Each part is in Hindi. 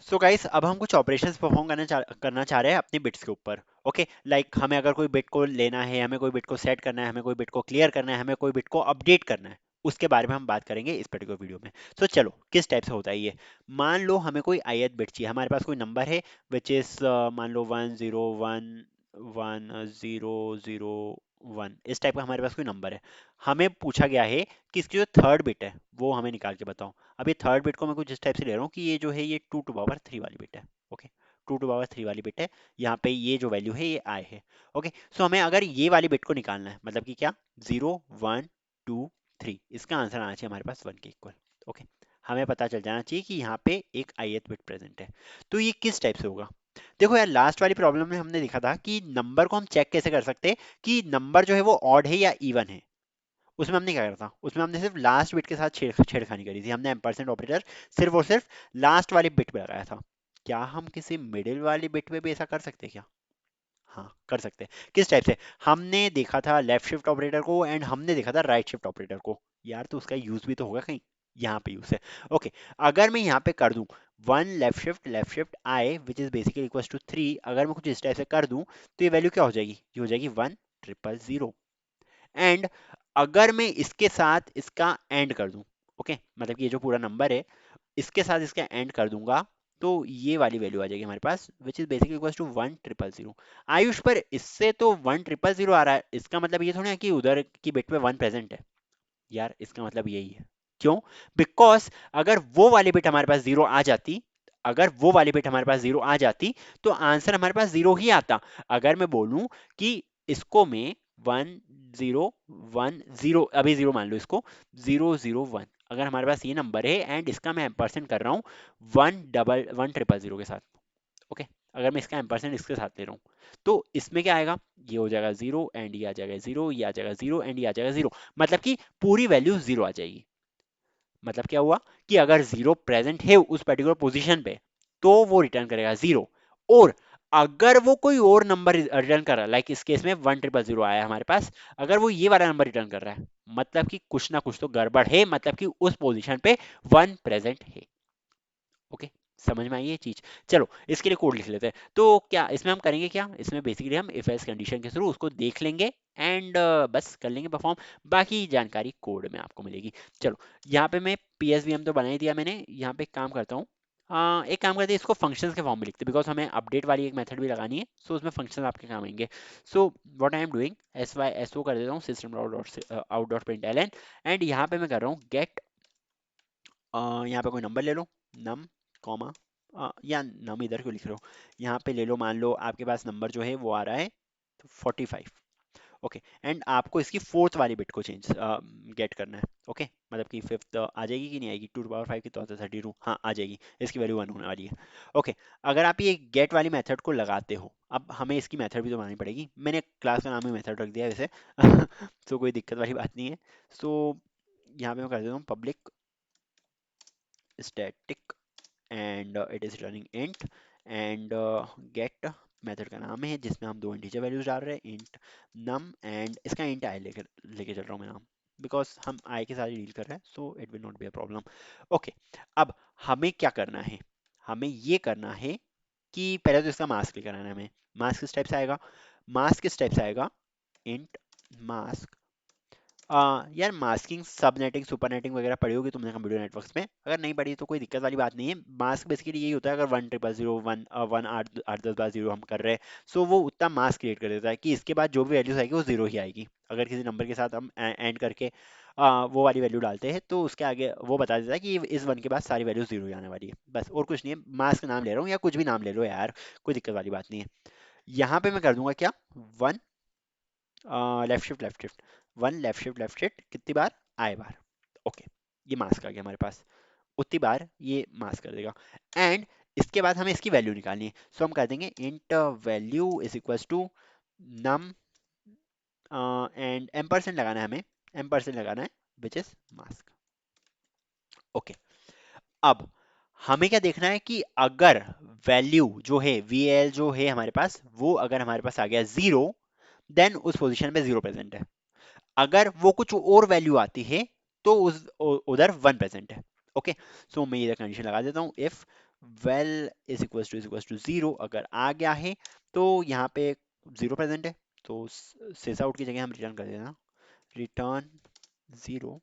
सो गाइस, अब हम कुछ ऑपरेशंस परफॉर्म करना चाह रहे हैं अपनी बिट्स के ऊपर। ओके, लाइक हमें अगर कोई बिट को लेना है, हमें कोई बिट को सेट करना है, हमें कोई बिट को क्लियर करना है, हमें कोई बिट को अपडेट करना है, उसके बारे में हम बात करेंगे इस पर्टिकुलर वीडियो में। सो चलो, किस टाइप से होता है ये। मान लो हमें कोई ith बिट चाहिए, हमारे पास कोई नंबर है विच इज मान लो 1011001, इस टाइप का हमारे पास कोई नंबर है। हमें पूछा गया है कि इसकी जो थर्ड बिट है वो हमें निकाल के बताओ। अब ये थर्ड बिट को मैं कुछ इस टाइप से ले रहा हूँ कि ये जो है ये 2 टू पावर 3 वाली बिट है। ओके, 2 टू पावर 3 वाली बिट है। यहाँ पे ये जो वैल्यू है ये आई है। ओके, सो हमें अगर ये वाली बिट को निकालना है, मतलब कि क्या, 0 1 2 3, इसका आंसर आना चाहिए हमारे पास 1 के इक्वल। ओके, हमें पता चल जाना चाहिए कि यहाँ पे एक ith बिट प्रेजेंट है। तो ये किस टाइप से होगा? देखो यार, लास्ट वाली प्रॉब्लम में हमने देखा था कि नंबर को हम चेक कैसे कर सकते हैं कि नंबर जो है वो ऑड है या इवन है। उसमें हमने क्या करा था, उसमें हमने सिर्फ लास्ट बिट के साथ छेड़खानी करी थी। हमने एम्परसेंट ऑपरेटर सिर्फ और सिर्फ लास्ट वाली बिट पे लगाया था। क्या हम किसी मिडिल वाली बिट पे भी ऐसा कर सकते हैं क्या? हाँ, कर सकते हैं। किस टाइप से? हमने देखा था लेफ्ट शिफ्ट ऑपरेटर को एंड हमने देखा था राइट शिफ्ट ऑपरेटर को। यार, तो उसका यूज भी तो होगा कहीं। यहाँ पे यूज है। ओके, अगर मैं यहाँ पे कर दूं one left shift I which is basically equal to 3, अगर मैं कुछ इस टाइप से कर दूं तो ये वैल्यू क्या हो जाएगी? ये हो जाएगी 1 0 0 0। एंड अगर मैं इसके साथ इसका एंड कर दूं, ओके, मतलब कि ये जो पूरा नंबर है इसके साथ इसका एंड कर दूंगा, तो ये वाली वैल्यू आ जाएगी हमारे पास which is basically equal to 1 0 0 0। Ayush, पर इससे तो 1 0 0 0 आ रहा है, इसका मतलब ये थोड़ा है कि उधर की बिट में 1 प्रेजेंट है। यार, इसका मतलब यही है। क्यों? बिकॉज अगर वो वाली बिट हमारे पास जीरो आ जाती, अगर वो वाली बिट हमारे पास जीरो आ जाती तो आंसर हमारे पास जीरो ही आता। अगर मैं बोलूं कि इसको मैं 1 0 1 0, अभी जीरो मान लो इसको, 0 0 1, अगर हमारे पास ये नंबर है एंड इसका मैं एम्परसेंट कर रहा हूँ 1 0 0 0 के साथ। ओके, अगर मैं इसका एम्परसेंट इसके साथ ले रहा हूँ तो इसमें क्या आएगा? ये हो जाएगा जीरो एंड ये आ जाएगा जीरो, ये आ जाएगा जीरो एंड ये आ जाएगा जीरो। मतलब कि पूरी वैल्यू जीरो आ जाएगी। मतलब क्या हुआ कि अगर जीरो प्रेजेंट है उस पर्टिकुलर पोजीशन पे तो वो रिटर्न करेगा जीरो। और अगर वो कोई और नंबर रिटर्न कर रहा है, लाइक इस केस में 1 0 0 0 आया है हमारे पास, अगर वो ये वाला नंबर रिटर्न कर रहा है, मतलब कि कुछ ना कुछ तो गड़बड़ है, मतलब कि उस पोजीशन पे वन प्रेजेंट है। ओके, समझ में आई ये चीज? चलो, इसके लिए कोड लिख लेते हैं। तो क्या इसमें हम करेंगे, क्या इसमें बेसिकली हम इफ एल्स कंडीशन के थ्रू उसको देख लेंगे एंड बस कर लेंगे परफॉर्म। बाकी जानकारी कोड में आपको मिलेगी। चलो, यहाँ पे मैं पीएसवीएम तो बना ही दिया मैंने। यहाँ पे एक काम करता हूँ, एक काम करते हैं, इसको फंक्शंस के फॉर्म में लिखते हैं बिकॉज हमें अपडेट वाली एक मेथड भी लगानी है। सो उसमें फंक्शन आपके काम आएंगे। So what I am doing, S Y S O कर देता हूँ system out dot print L N. And यहाँ पे मैं कर रहा हूँ गेट, यहाँ पे कोई नंबर ले लो, नम कॉमा, या नम इधर क्यों लिख रहे हो, यहाँ पे ले लो, मान लो आपके पास नंबर जो है वो आ रहा है 45। ओके, एंड आपको इसकी फोर्थ वाली बिट को चेंज गेट करना है। ओके, मतलब कि फिफ्थ आ जाएगी कि नहीं आएगी? 2 टू पावर 5 की तो 32, हाँ आ जाएगी, इसकी वैल्यू 1 होने वाली है। ओके, अगर आप ये गेट वाली मेथड को लगाते हो, अब हमें इसकी मेथड भी तो बनानी पड़ेगी। मैंने क्लास का नाम ही मेथड रख दिया है वैसे तो कोई दिक्कत वाली बात नहीं है। सो यहाँ पे मैं कर देता हूँ public static and it is running int and get method का नाम है जिसमें हम दो इंटीजर वैल्यूज डाल रहे हैं, int num, एंड इसका int i लेकर लेके चल रहा हूँ मैं नाम, बिकॉज हम i के साथ डील कर रहे हैं, so it will not be a problem. Okay, अब हमें क्या करना है? हमें ये करना है कि पहले तो इसका मास्क लेकर आना है हमें। मास्क किस टाइप से आएगा? मास्क किस टाइप से आएगा? int mask। यार, मास्किंग, सबनेटिंग, सुपरनेटिंग वगैरह पढ़ी होगी तुमने कंप्यूटर नेटवर्क्स में। अगर नहीं पढ़ी तो कोई दिक्कत वाली बात नहीं है। मास्क बेसिकली यही होता है, अगर 1 0 0 0 वन आठ आठ 10 बार जीरो हम कर रहे हैं, सो वो उतना मास्क क्रिएट कर देता है कि इसके बाद जो भी वैल्यूज आएगी वो जीरो ही आएगी। अगर किसी नंबर के साथ हम एंड करके वो वाली वैल्यू डालते हैं तो उसके आगे वो बता देता है कि इस वन के बाद सारी वैल्यू जीरो ही आने वाली है। बस, और कुछ नहीं है। मास्क नाम ले रहा हूँ या कुछ भी नाम ले लो यार, कोई दिक्कत वाली बात नहीं है। यहाँ पे मैं कर दूंगा क्या, one left shift one, left shift कितनी बार? आई बार। ओके, ये मास्क आ गया हमारे पास, उतनी बार ये मास्क कर देगा। एंड इसके बाद हमें इसकी वैल्यू निकालनी है। सो हम कर देंगे int value is equals to num, and ampersand लगाना है हमें, एम्परसेंट लगाना है विच इज मास्क। ओके, अब हमें क्या देखना है कि अगर वैल्यू जो है वीएल जो है हमारे पास, वो अगर हमारे पास आ गया जीरो, देन उस पोजीशन पे जीरो प्रेजेंट है। अगर वो कुछ और वैल्यू आती है तो उस उधर वन प्रेजेंट है। ओके, सो मैं ये कंडीशन लगा देता हूँ, if val is equal to zero अगर आ गया है तो यहाँ पे जीरो प्रेजेंट है, तो सिस आउट की जगह हम रिटर्न कर देना रिटर्न जीरो।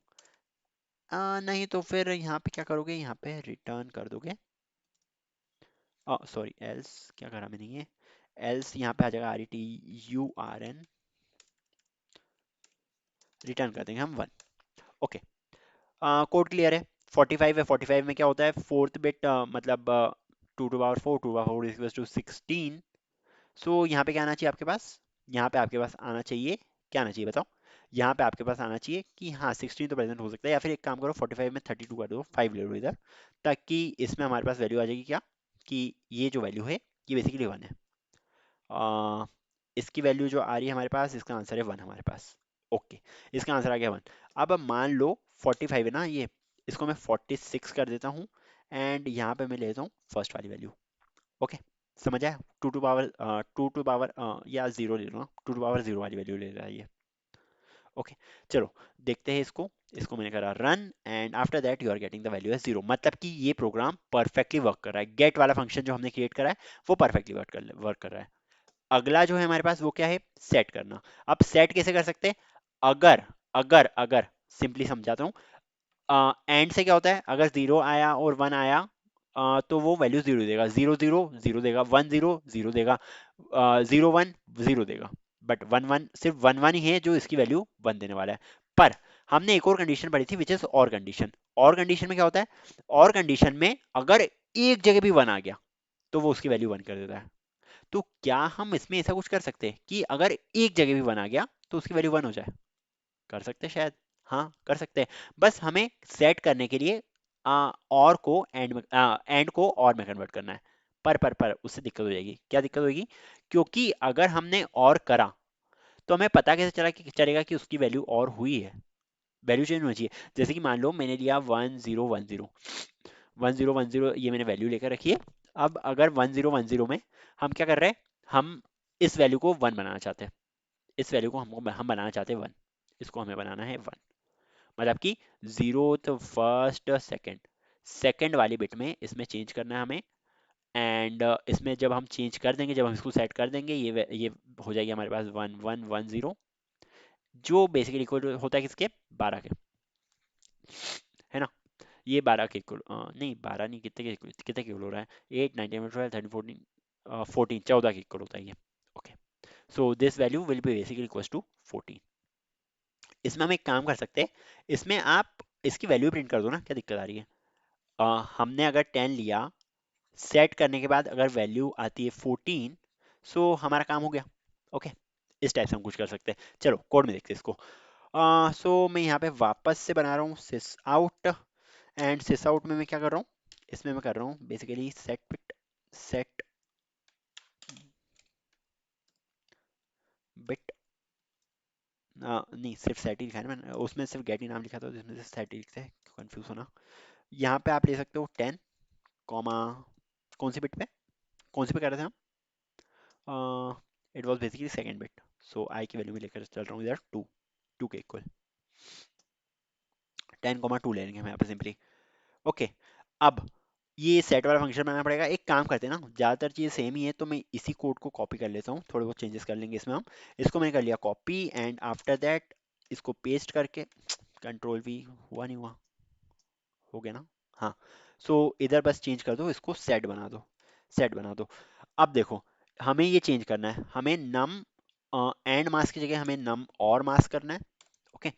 नहीं तो फिर यहाँ पे क्या करोगे, यहाँ पे रिटर्न कर दोगे, सॉरी एल्स क्या करा मैंने, ये एल्स यहाँ पे आ जाएगा RETURN, रिटर्न कर देंगे हम वन। ओके, कोड क्लियर है। 45 है, 45 में क्या होता है, फोर्थ बिट मतलब 2 to the power 4, 2 to the power 4 is equal to 16। So यहाँ पे क्या आना चाहिए आपके पास, यहाँ पे आपके पास आना चाहिए, क्या आना चाहिए बताओ, यहाँ पे आपके पास आना चाहिए कि हाँ 16 तो प्रेजेंट हो सकता है, या फिर एक काम करो 45 में 32 कर दो, 5 ले लो इधर, ताकि इसमें हमारे पास वैल्यू आ जाएगी क्या, कि ये जो वैल्यू है ये बेसिकली वन है। आ, इसकी वैल्यू जो आ रही है हमारे पास, इसका आंसर है वन हमारे पास। ओके, इसका आंसर आ गया वन। अब मान लो 45 है ना ये, इसको मैं 46 कर देता हूँ, एंड यहाँ पे मैं लेता हूँ फर्स्ट वाली वैल्यू। ओके, समझ आया, टू टू पावर या जीरो ले लो ना, 2 to the power 0 वाली वैल्यू ले रहा है ये। ओके, चलो देखते हैं इसको। इसको मैंने करा run and after that you are getting the value as zero, मतलब कि ये प्रोग्राम परफेक्टली वर्क कर रहा है, गेट वाला फंक्शन जो हमने क्रिएट करा है वो परफेक्टली वर्क कर रहा है। अगला जो है हमारे पास वो क्या है, सेट करना। अब सेट कैसे कर सकते हैं, अगर अगर अगर सिंपली समझाता हूँ, एंड से क्या होता है, अगर जीरो आया और वन आया तो वो वैल्यू जीरो देगा, जीरो जीरो जीरो देगा, वन जीरो जीरो देगा, जीरो वन जीरो देगा। बट वन वन सिर्फ वन वन ही है जो इसकी वैल्यू वन देने वाला है। पर हमने एक और कंडीशन पढ़ी थी विच इज और कंडीशन। और कंडीशन में क्या होता है, और कंडीशन में अगर एक जगह भी वन आ गया तो वो उसकी वैल्यू वन कर देता है। तो क्या हम इसमें ऐसा कुछ कर सकते हैं कि अगर एक जगह भी वन आ गया तो उसकी वैल्यू वन हो जाए, कर सकते हैं शायद, हाँ कर सकते हैं। बस हमें सेट करने के लिए और को एंड में एंड को और में कन्वर्ट करना है। पर उससे दिक्कत हो जाएगी, क्या दिक्कत होगी, क्योंकि अगर हमने और करा तो हमें पता कैसे चलेगा कि उसकी वैल्यू और हुई है, वैल्यू चेंज होनी चाहिए। जैसे कि मान लो मैंने लिया 1010, 1010 ये मैंने वैल्यू लेकर रखी है। अब अगर 1010 में हम क्या कर रहे हैं, हम इस वैल्यू को वन बनाना चाहते हैं, इस वैल्यू को हम बनाना चाहते हैं वन, इसको हमें बनाना है वन, मतलब कि जीरो फर्स्ट सेकंड, सेकंड वाली बिट में इसमें चेंज करना है हमें। एंड इसमें जब हम चेंज कर देंगे, जब हम इसको सेट कर देंगे, ये हो जाएगी हमारे पास 1110, जो बेसिकली इक्वल होता है किसके, 12 के, है ना। ये 12 के इक्वल नहीं 12 नहीं, कितने के इक्वल हो रहा है, 8 9 10 12 13 14 14 14 के इक्वल होता है ये। Okay, so this value will be basically equal to 14। इसमें हम एक काम कर सकते हैं, इसमें आप इसकी वैल्यू प्रिंट कर दो ना, क्या दिक्कत आ रही है। हमने अगर 10 लिया, सेट करने के बाद अगर वैल्यू आती है 14, सो हमारा काम हो गया। ओके, इस टाइप से हम कुछ कर सकते हैं। चलो कोड में देखते हैं इसको। सो मैं यहाँ पे वापस से बना रहा हूँ सिस आउट, एंड सिस आउट में मैं क्या कर रहा हूँ, इसमें मैं कर रहा हूँ basically set bit, set bit, नहीं सिर्फ सेट ही लिखा है ना मैंने, उसमें सिर्फ गेट ही नाम लिखा था, जिसमें से सेट ही लिखते हैं, कंफ्यूज होना। यहाँ पे आप ले सकते हो 10 कॉमा, कौन सी बिट पे, कौन सी पे कर रहे थे हम, it was basically second bit, so I की वैल्यू में लेकर चल रहा हूँ इधर टू, टू के इक्वल 10 कॉमा 2 ले लेंगे हम यहाँ पे सिंपली। ओके, अब ये सेट वाला फंक्शन बनाना पड़ेगा। एक काम करते हैं ना, ज़्यादातर चीज़ सेम ही है, तो मैं इसी कोड को कॉपी कर लेता हूँ, थोड़े बहुत चेंजेस कर लेंगे इसमें हम। इसको मैंने कर लिया कॉपी, एंड आफ्टर दैट इसको पेस्ट करके कंट्रोल वी, हुआ नहीं हुआ, हो गया ना, हाँ। सो इधर बस चेंज कर दो, इसको सेट बना दो, सेट बना दो। अब देखो, हमें ये चेंज करना है, हमें नम एंड मास की जगह हमें नम और मास करना है। ओके,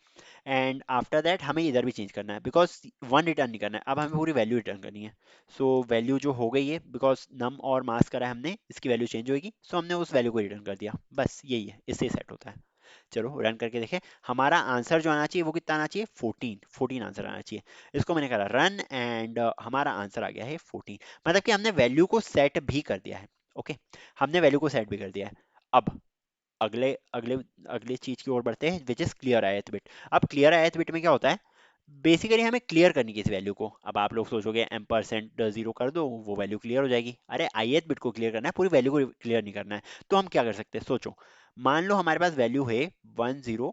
एंड आफ्टर दैट हमें इधर भी चेंज करना है, बिकॉज वन रिटर्न नहीं करना है, अब हमें पूरी वैल्यू रिटर्न करनी है। सो वैल्यू जो हो गई है, बिकॉज नम और मास करा है हमने, इसकी वैल्यू चेंज होगी, सो हमने उस वैल्यू को रिटर्न कर दिया, बस यही है, इससे सेट होता है। चलो रन करके देखें, हमारा आंसर जो आना चाहिए वो कितना आना चाहिए, 14, 14 आंसर आना चाहिए। इसको मैंने करा रन, एंड हमारा आंसर आ गया है 14, मतलब कि हमने वैल्यू को सेट भी कर दिया है। ओके, हमने वैल्यू को सेट भी कर दिया है। अब अगले अगले अगले चीज की ओर बढ़ते हैं, which is clear ith bit. अब क्लियर ith बिट में क्या होता है, बेसिकली हमें क्लियर करनी है इस वैल्यू को। अब आप लोग सोचोगे एम% जीरो कर दो वो वैल्यू क्लियर हो जाएगी, अरे ith बिट को क्लियर करना है, पूरी वैल्यू को क्लियर नहीं करना है। तो हम क्या कर सकते हैं, सोचो, मान लो हमारे पास वैल्यू है 1010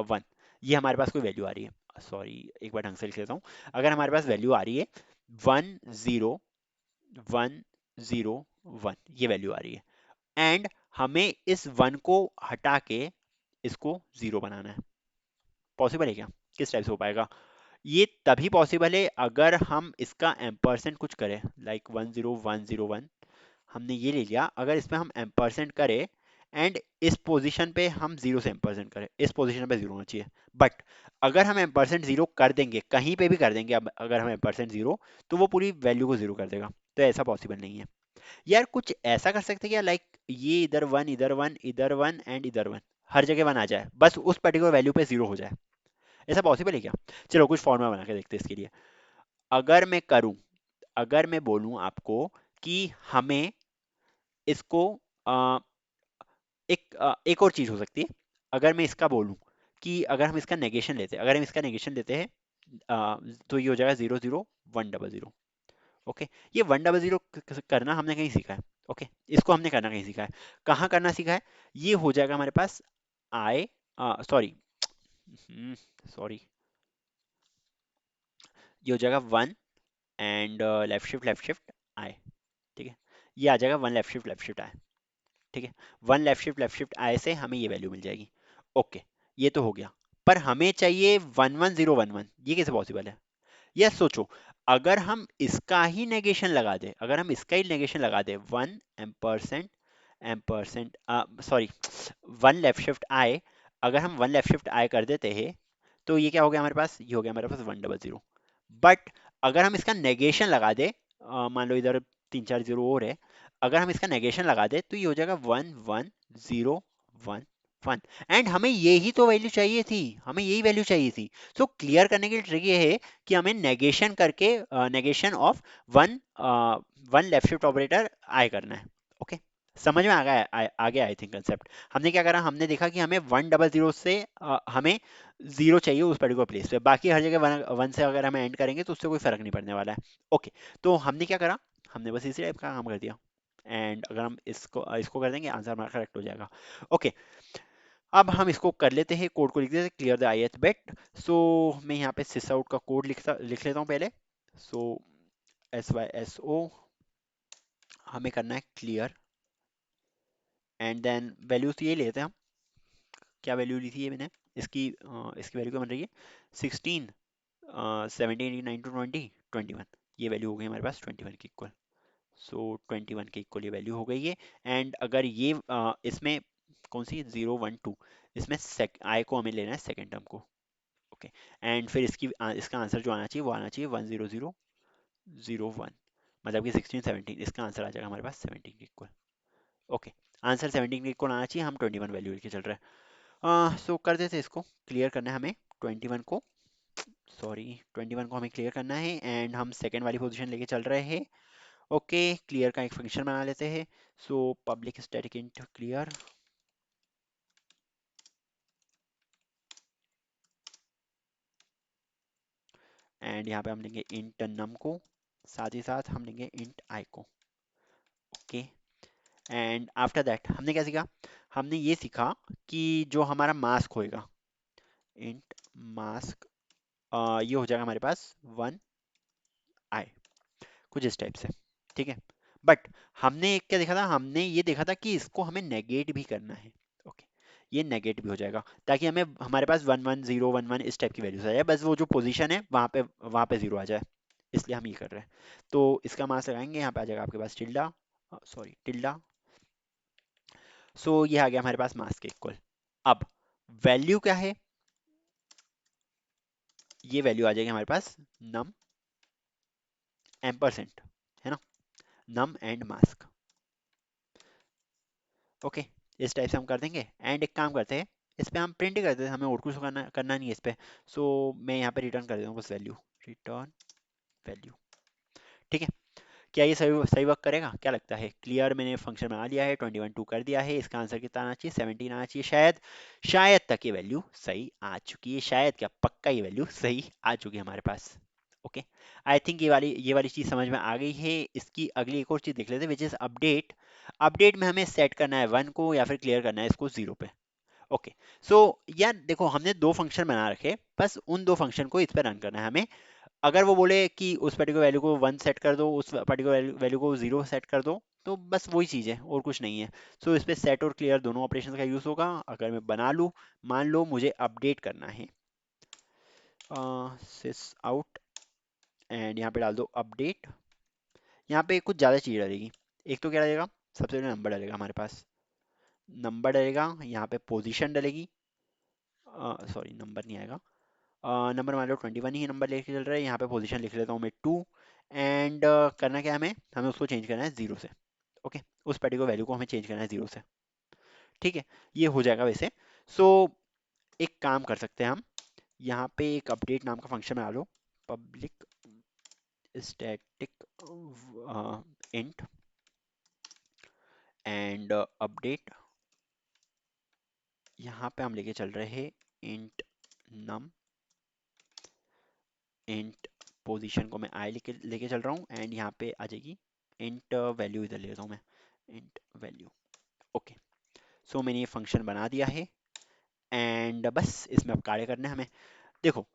1, ये हमारे पास कोई वैल्यू आ रही है। सॉरी, एक बार ढंग से लिख लेता हूँ। अगर हमारे पास वैल्यू आ रही है 1 0 1 0 1, ये वैल्यू आ रही है, एंड हमें इस 1 को हटा के इसको 0 बनाना है, पॉसिबल है क्या? किस टाइप से हो पाएगा? ये तभी पॉसिबल है अगर हम इसका एम्परसेंट कुछ करें, लाइक 1 0 1 0 1 हमने ये ले लिया, अगर इसमें हम एम्परसेंट करें एंड इस पोजीशन पे हम जीरो से एम्परसेंट करें, इस पोजीशन पे जीरो होना चाहिए, बट अगर हम एम्परसेंट जीरो कर देंगे, कहीं पे भी कर देंगे, अब अगर हम एम्परसेंट जीरो, तो वो पूरी वैल्यू को जीरो कर देगा, तो ऐसा पॉसिबल नहीं है। यार कुछ ऐसा कर सकते हैं क्या, लाइक ये इधर वन, इधर वन, इधर वन एंड इधर वन, हर जगह वन आ जाए, बस उस पर्टिकुलर वैल्यू पे जीरो हो जाए, ऐसा पॉसिबल है क्या? चलो कुछ फॉर्मूला बना के देखते हैं इसके लिए। अगर मैं करूं, अगर मैं बोलूं आपको कि हमें इसको एक और चीज हो सकती है, अगर मैं इसका बोलूं कि अगर हम इसका नेगेशन लेते हैं, अगर हम इसका नेगेशन लेते हैं, तो ये हो जाएगा 0 0 1 0 0। ओके, ये 1 0 0 करना हमने कहीं सीखा है। ओके, इसको हमने करना कहीं सीखा है, कहाँ करना सीखा है? ये हो जाएगा हमारे पास आई, सॉरी सॉरी, ये हो जाएगा 1 एंड लेफ्ट शिफ्ट आई, ठीक है, ये आ जाएगा 1 लेफ्ट शिफ्ट आई, ठीक है, 1 लेफ्ट शिफ्ट आए से हमें ये वैल्यू मिल जाएगी। ओके, ये तो हो गया, पर हमें चाहिए 1 1 0 1 1, ये कैसे पॉसिबल है? यह सोचो, अगर हम इसका ही नेगेशन लगा दे, अगर हम इसका ही नेगेशन लगा दे, 1 एम्परसेंट सॉरी 1 लेफ्ट शिफ्ट आई, अगर हम 1 लेफ्ट शिफ्ट आई कर देते हैं, तो ये क्या हो गया हमारे पास? ये हो गया हमारे पास 1 0 0। बट अगर हम इसका नेगेशन लगा दे, मान लो इधर 3 4 जीरो और है, अगर हम इसका नेगेशन लगा दे तो ये हो जाएगा 1 1 0 1 1, एंड हमें यही तो वैल्यू चाहिए थी, हमें यही वैल्यू चाहिए थी। सो क्लियर करने के लिए ट्रिक ये है कि हमें नेगेशन करके, negation of one one left shift operator I करना है। ओके, समझ में आ गया? आ गया आई थिंक कंसेप्ट। हमने क्या करा, हमने देखा कि हमें 1 0 0 से हमें जीरो चाहिए उस पर्टिकुलर प्लेस पे, बाकी हर जगह वन वन से अगर हम एंड करेंगे तो उससे कोई फर्क नहीं पड़ने वाला है। ओके, तो हमने क्या करा, हमने बस इसी टाइप का काम कर दिया, एंड अगर हम इसको इसको कर देंगे, आंसर हमारा करेक्ट हो जाएगा। ओके, अब हम इसको कर लेते हैं, कोड को लिख देते हैं, क्लियर द आई एथ बिट। सो मैं यहाँ पे सिस आउट का कोड लिख लेता हूँ पहले। सो SYSO हमें करना है क्लियर, एंड देन वैल्यूज ये लेते हैं हम, क्या वैल्यू ली थी ये मैंने, इसकी वैल्यू क्या बन रही है? 16 17 9 to 20 21, ये वैल्यू हो गई हमारे पास 21 के इक्वल। सो 21 के इक्वल ये वैल्यू हो गई है, एंड अगर ये इसमें कौन सी 0 1 2, इसमें आई को हमें लेना है सेकेंड टर्म को। ओके, एंड फिर इसका आंसर जो आना चाहिए वो आना चाहिए 1 0 0 0 1, मतलब कि 16 17, इसका आंसर आ जाएगा हमारे पास 17 के इक्वल। ओके, आंसर 17 के इक्वल आना चाहिए, हम 21 वैल्यू लेके चल रहे हैं। सो कर देते इसको, क्लियर करना है हमें 21 को, सॉरी 21 को हमें क्लियर करना है, एंड हम सेकेंड वाली पोजीशन लेके चल रहे हैं। ओके, क्लियर का एक फंक्शन बना लेते हैं। So public static int clear, and यहाँ पे हम लेंगे इंट नम को, साथ ही साथ हम लेंगे इंट आई को। ओके, एंड आफ्टर दैट हमने क्या सीखा? हमने ये सीखा कि जो हमारा मास्क होएगा, इंट मास्क, ये हो जाएगा हमारे पास 1 आई, कुछ इस टाइप से, ठीक है। बट हमने क्या देखा था, हमने ये देखा था कि इसको हमें नेगेट भी करना है। ओके, ये नेगेट भी हो जाएगा, ताकि हमें हमारे पास 1 1 0 1 1 इस टाइप की वैल्यूज आ जाए, बस वो जो पोजीशन है वहाँ पे जीरो आ जाए, इसलिए हम ये कर रहे हैं। तो इसका मार्क्स लगाएंगे, यहाँ पे आ जाएगा आपके पास टिल्डा, सॉरी टिल्डा। सो ये आ गया हमारे पास मार्क्स के इक्वल। अब वैल्यू क्या है? ये वैल्यू आ जाएगी हमारे पास नम एम्परसेंट, है ना, नम एंड मास्क। ओके, इस टाइप से हम कर देंगे, एंड एक काम करते हैं, इस पे हम प्रिंट ही कर देते हैं, हमें और कुछ करना नहीं है इस पे। सो मैं यहाँ पे रिटर्न कर देता हूँ बस वैल्यू, रिटर्न वैल्यू, ठीक है। क्या ये सही सही वर्क करेगा, क्या लगता है? क्लियर, मैंने फंक्शन बना लिया है, 21 2 कर दिया है, इसका आंसर कितना आना चाहिए? 17 आना चाहिए शायद। शायद तक ये वैल्यू सही आ चुकी है, शायद क्या पक्का ये वैल्यू सही आ चुकी है हमारे पास। ओके, आई थिंक ये वाली चीज समझ में आ गई है। इसकी अगली एक और चीज देख लेते हैं, विच इज अपडेट। अपडेट में हमें सेट करना है 1 को, या फिर क्लियर करना है इसको 0 पे। ओके, सो यार देखो हमने दो फंक्शन बना रखे, बस उन दो फंक्शन को इस पर रन करना है हमें। अगर वो बोले कि उस पर्टिकुलर वैल्यू को 1 सेट कर दो, उस पर्टिकुलर वैल्यू को 0 सेट कर दो, तो बस वही चीज़ है और कुछ नहीं है। सो इस पे सेट और क्लियर दोनों ऑपरेशन का यूज़ होगा। अगर मैं बना लूँ, मान लो मुझे अपडेट करना है, सिस आउट एंड यहाँ पे डाल दो अपडेट। यहाँ पे कुछ ज़्यादा चीज़ डलेगी। एक तो क्या डलेगा, सबसे पहले नंबर डलेगा हमारे पास, नंबर डलेगा, यहाँ पे पोजीशन डलेगी, सॉरी नंबर नहीं आएगा, नंबर मान लो 21 ही नंबर लेके चल रहा है, यहाँ पे पोजीशन लिख लेता हूँ मैं 2। एंड करना क्या है हमें, हमें उसको चेंज करना है 0 से। ओके, उस पर्टिकुलर वैल्यू को हमें चेंज करना है 0 से। ठीक है, ये हो जाएगा वैसे। सो एक काम कर सकते हैं हम, यहाँ पे एक अपडेट नाम का फंक्शन बना लो, public static int and update. यहाँ पे हम लेके चल रहे हैं इंट नम, इंट पोजीशन को मैं आई लेके चल रहा हूँ, एंड यहाँ पे आ जाएगी इंट वैल्यू, इधर ले लेता हूँ मैं, इंट वैल्यू। ओके, सो मैंने ये फंक्शन बना दिया है एंड बस इसमें अब कार्य करना है हमें। देखो,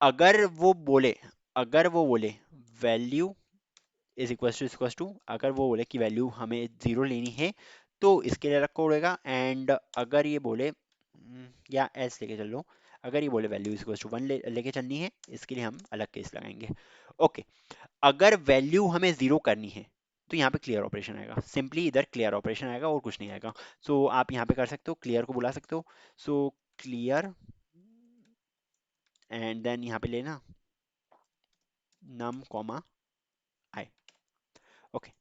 अगर वो बोले, अगर वो बोले वैल्यू इज इक्वल टू अगर वो बोले कि वैल्यू हमें 0 लेनी है, तो इसके लिए अलग कोड होगा। एंड अगर ये बोले या एल्स लेके चल लो, अगर ये बोले वैल्यू इज इक्वल टू 1 लेके चलनी है, इसके लिए हम अलग केस लगाएंगे। ओके, अगर वैल्यू हमें 0 करनी है, तो यहाँ पे क्लियर ऑपरेशन आएगा, सिंपली इधर क्लियर ऑपरेशन आएगा और कुछ नहीं आएगा। सो आप यहाँ पे कर सकते हो, क्लियर को बुला सकते हो। सो क्लियर एंड देन यहाँ पे लेना नम कॉमा आई। ओके,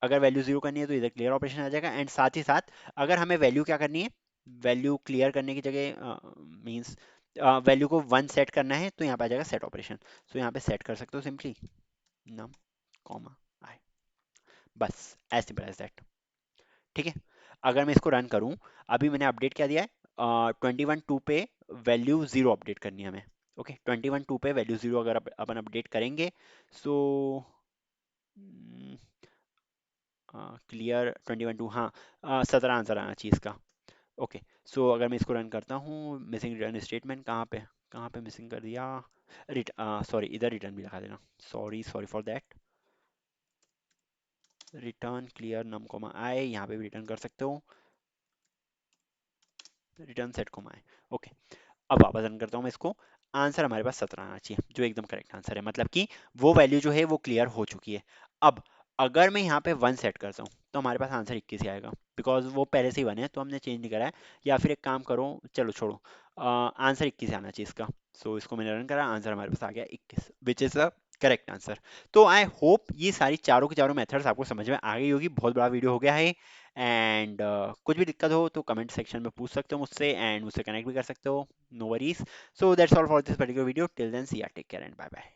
अगर वैल्यू 0 करनी है तो इधर क्लियर ऑपरेशन आ जाएगा। एंड साथ ही साथ अगर हमें वैल्यू क्या करनी है, वैल्यू क्लियर करने की जगह मीन्स वैल्यू को 1 सेट करना है, तो यहाँ पे आ जाएगा सेट ऑपरेशन। सो यहाँ पे सेट कर सकते हो सिंपली नम कॉमा आई, बस एज सिंपल एज दैट। ठीक है, अगर मैं इसको रन करूं, अभी मैंने अपडेट क्या दिया है, 21 2 पे वैल्यू 0 अपडेट करनी है हमें। ओके, 21 2 पे वैल्यू 0 अगर अपन अपडेट करेंगे, सो क्लियर 21 2, हाँ 17 आंसर आना चाहिए इसका। ओके, सो अगर मैं इसको रन करता हूँ, मिसिंग रिटर्न स्टेटमेंट कहाँ पे मिसिंग कर दिया, सॉरी इधर रिटर्न भी लगा देना, sorry sorry for that. Return clear num comma I, यहाँ पे भी रिटर्न कर सकते हो, return set comma I. Okay, अब वापस रन करता हूँ मैं इसको, आंसर हमारे पास 17 आना चाहिए, जो एकदम करेक्ट आंसर है, मतलब कि वो वैल्यू जो है वो क्लियर हो चुकी है। अब अगर मैं यहाँ पे 1 सेट करता हूँ, तो हमारे पास आंसर 21 ही आएगा, बिकॉज वो पहले से ही 1 है, तो हमने चेंज नहीं करा है। या फिर एक काम करो, चलो छोड़ो, आंसर 21 आना चाहिए इसका। सो इसको मैंने रन करा, आंसर हमारे पास आ गया 21, which is the correct answer. तो आई होप ये सारी चारों की चारों मेथड्स आपको समझ में आ गई होगी। बहुत बड़ा वीडियो हो गया है, एंड कुछ भी दिक्कत हो तो कमेंट सेक्शन में पूछ सकते हो मुझसे, एंड मुझसे कनेक्ट भी कर सकते हो, no worries. So that's all for this particular video, till then see ya, take care and bye bye.